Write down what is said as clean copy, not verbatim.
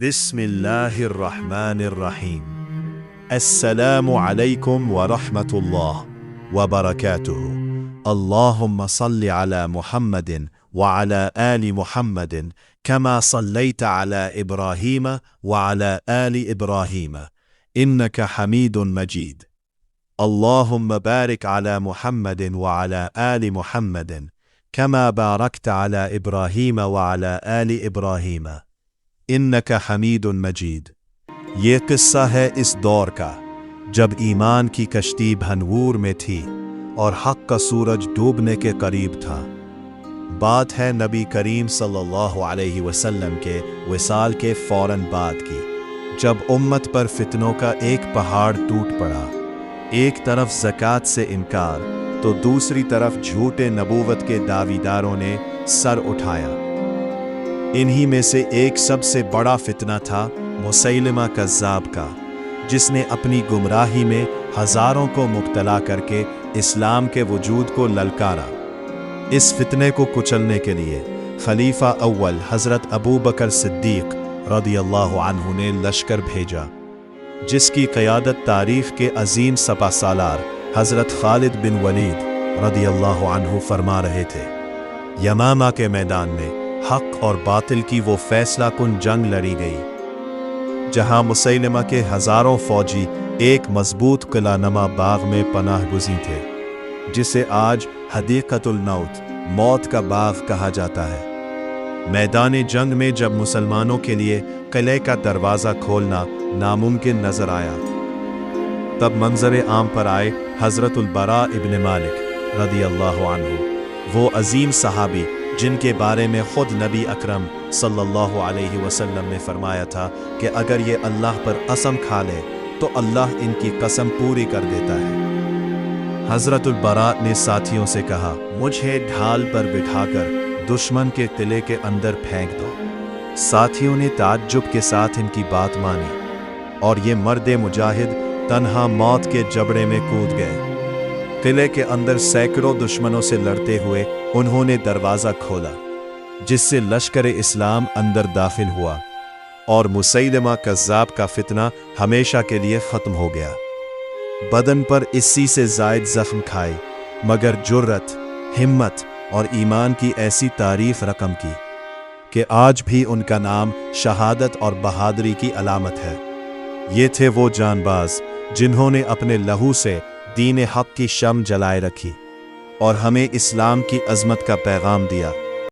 بسم الله الرحمن الرحيم. السلام عليكم ورحمة الله وبركاته. اللهم صل على محمد وعلى آل محمد كما صليت على إبراهيم وعلى آل إبراهيم إنك حميد مجيد. اللهم بارك على محمد وعلى آل محمد كما باركت على إبراهيم وعلى آل إبراهيم انک حمید مجید۔ یہ قصہ ہے اس دور کا جب ایمان کی کشتی بھنور میں تھی اور حق کا سورج ڈوبنے کے قریب تھا۔ بات ہے نبی کریم صلی اللہ علیہ وسلم کے وصال کے فوراً بعد کی، جب امت پر فتنوں کا ایک پہاڑ ٹوٹ پڑا۔ ایک طرف زکوٰۃ سے انکار تو دوسری طرف جھوٹے نبوت کے دعویداروں نے سر اٹھایا۔ انہی میں سے ایک سب سے بڑا فتنہ تھا مسیلمہ کذاب کا، جس نے اپنی گمراہی میں ہزاروں کو مبتلا کر کے اسلام کے وجود کو للکارا۔ اس فتنے کو کچلنے کے لیے خلیفہ اول حضرت ابو بکر صدیق رضی اللہ عنہ نے لشکر بھیجا، جس کی قیادت تاریخ کے عظیم سپہ سالار حضرت خالد بن ولید رضی اللہ عنہ فرما رہے تھے۔ یمامہ کے میدان میں حق اور باطل کی وہ فیصلہ کن جنگ لڑی گئی، جہاں مسیلمہ کے ہزاروں فوجی ایک مضبوط قلعہ نما باغ میں پناہ گزین تھے، جسے آج حدیقۃ الموت، موت کا باغ کہا جاتا ہے۔ میدان جنگ میں جب مسلمانوں کے لیے قلعے کا دروازہ کھولنا ناممکن نظر آیا، تب منظر عام پر آئے حضرت البراء ابن مالک رضی اللہ عنہ، وہ عظیم صحابی جن کے بارے میں خود نبی اکرم صلی اللہ علیہ وسلم نے فرمایا تھا کہ اگر یہ اللہ پر قسم کھا لے تو اللہ ان کی قسم پوری کر دیتا ہے۔ حضرت البراء نے ساتھیوں سے کہا، مجھے ڈھال پر بٹھا کر دشمن کے قلعے کے اندر پھینک دو۔ ساتھیوں نے تعجب کے ساتھ ان کی بات مانی، اور یہ مرد مجاہد تنہا موت کے جبڑے میں کود گئے۔ قلعے کے اندر سینکڑوں دشمنوں سے لڑتے ہوئے انہوں نے دروازہ کھولا، جس سے لشکر اسلام اندر داخل ہوا، اور مسیلمہ کذاب کا فتنہ ہمیشہ کے لیے ختم ہو گیا۔ بدن پر 80 سے زائد زخم کھائے، مگر جرت، ہمت اور ایمان کی ایسی تعریف رقم کی کہ آج بھی ان کا نام شہادت اور بہادری کی علامت ہے۔ یہ تھے وہ جان باز جنہوں نے اپنے لہو سے دین حق کی شمع جلائے رکھی اور ہمیں اسلام کی عظمت کا پیغام دیا۔